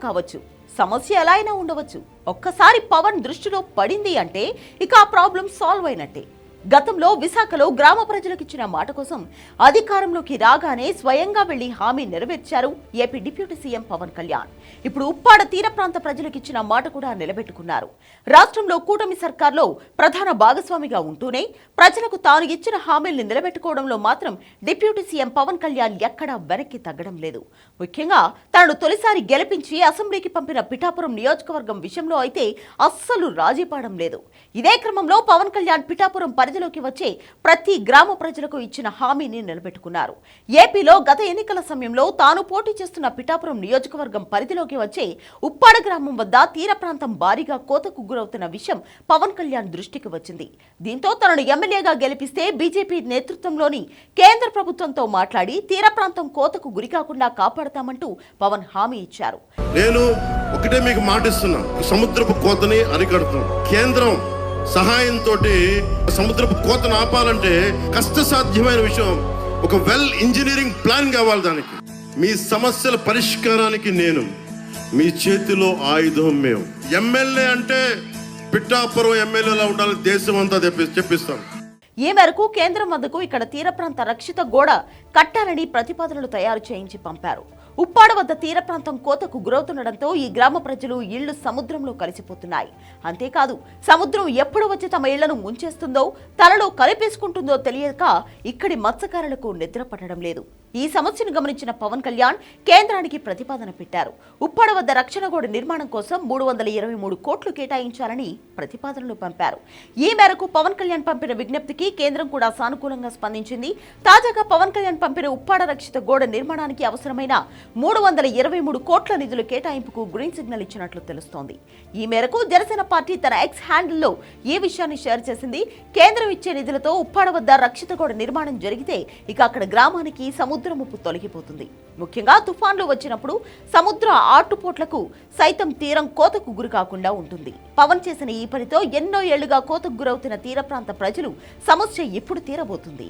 కావచ్చు, సమస్య ఎలా అయినా ఉండవచ్చు. ఒక్కసారి పవన్ దృష్టిలో పడింది అంటే ఇక ఆ ప్రాబ్లం సాల్వ్ అయినట్టే. గతంలో విశాఖలో గ్రామ ప్రజలకు ఇచ్చిన మాట కోసం అధికారంలోకి రాగానే స్వయంగా వెళ్లి హామీ నెరవేర్చారు AP deputy CM Pawan Kalyan. ఇప్పుడు ఉప్పాడ తీర ప్రాంత ప్రజలకు ఇచ్చిన మాట కూడా నిలబెట్టుకున్నారు. రాష్ట్రంలో కూటమి సర్కార్లో ప్రధాన భాగస్వామిగా ఉంటూనే ప్రజలకు తాను ఇచ్చిన హామీల్ని నిలబెట్టుకోవడంలో మాత్రం డిప్యూటీ సీఎం పవన్ కళ్యాణ్ ఎక్కడా వెనక్కి తగ్గడం లేదు. ముఖ్యంగా తనను తొలిసారి గెలిపించి అసెంబ్లీకి పంపిన పిఠాపురం నియోజకవర్గం విషయంలో అయితే అస్సలు రాజీపడడం లేదు. ఇదే క్రమంలో పవన్ కళ్యాణ్ పిఠాపురం పరిధిలోకి వచ్చే ప్రతి గ్రామ ప్రజలకు ఇచ్చిన హామీని నిలబెట్టుకున్నారు. ఏపీలో గత ఎన్నికల సమయంలో తాను పోటీ చేస్తున్న పిఠాపురం నియోజకవర్గం పరిధిలోకి వచ్చే ఉప్పాడ గ్రామం వద్ద తీర ప్రాంతం భారీగా కోతకు గురవుతున్న విషయం పవన్ కళ్యాణ్ దృష్టికి వచ్చింది. దీంతో తనను ఎమ్మెల్యేగా గెలిపిస్తే బీజేపీ నేతృత్వంలోని కేంద్ర ప్రభుత్వంతో మాట్లాడి తీర ప్రాంతం కోతకు గురికాకుండా కాపాడతామంటూ పవన్ హామీ ఇచ్చారు. నేను ఒకటే మీకు మాటిస్తున్నా, సముద్రపు కోతని అరికడతాం. కేంద్రం సహాయంతో సముద్రపు కోతను ఆపాలంటే కష్టసాధ్యమైన విషయం. ఒక వెల్ ఇంజనీరింగ్ ప్లాన్ కావాలి. దానికి మీ సమస్యల పరిష్కారానికి నేను మీ చేతిలో ఆయుధం. మేము ఎమ్మెల్యే అంటే పిఠాపురం ఎమ్మెల్యేలా ఉండాలి, దేశం అంతా చెప్పిస్తాం. ఈ మేరకు కేంద్రం వద్దకు ఇక్కడ తీర ప్రాంత రక్షిత గోడ కట్టాలని ప్రతిపాదనలు తయారు చేయించి పంపారు. ఉప్పాడ వద్ద తీర ప్రాంతం కోతకు గురవుతుండటంతో ఈ గ్రామ ప్రజలు ఇళ్లు సముద్రంలో కలిసిపోతున్నాయి. అంతేకాదు సముద్రం ఎప్పుడు వచ్చి తమ ఇళ్లను ముంచేస్తుందో, తలలో కలిపేసుకుంటుందో తెలియక ఇక్కడి మత్స్యకారులకు నిద్ర పట్టడం లేదు. ఈ సమస్యను గమనించిన పవన్ కళ్యాణ్ కేంద్రానికి ప్రతిపాదన పెట్టారు. ఉప్పాడ వద్ద రక్షణ గోడ నిర్మాణం కోసం 323 కోట్లు కేటాయించాలని ప్రతిపాదనలు పంపారు. ఈ మేరకు పవన్ కళ్యాణ్ పంపిన విజ్ఞప్తికి కేంద్రం కూడా సానుకూలంగా స్పందించింది. తాజాగా పవన్ కళ్యాణ్ పంపిన ఉప్పాడ రక్షిత గోడ నిర్మాణానికి అవసరమైన 323 కోట్ల నిధుల కేటాయింపుకు గ్రీన్ సిగ్నల్ ఇచ్చినట్లు తెలుస్తోంది. ఈ మేరకు జనసేన పార్టీ తన ఎక్స్ హ్యాండిల్లో ఈ విషయాన్ని షేర్ చేసింది. కేంద్రం ఇచ్చే నిధులతో ఉప్పాడ వద్ద రక్షిత గోడ నిర్మాణం జరిగితే ఇక అక్కడ గ్రామానికి సముద్ర ముప్పు తొలగిపోతుంది. ముఖ్యంగా తుఫాన్లు వచ్చినప్పుడు సముద్ర ఆటుపోట్లకు సైతం తీరం కోతకు గురి కాకుండా ఉంటుంది. పవన్ చేసిన ఈ పనితో ఎన్నో ఏళ్లుగా కోతకు గురవుతున్న తీర ప్రాంత ప్రజలు సమస్య ఇప్పుడు తీరబోతుంది.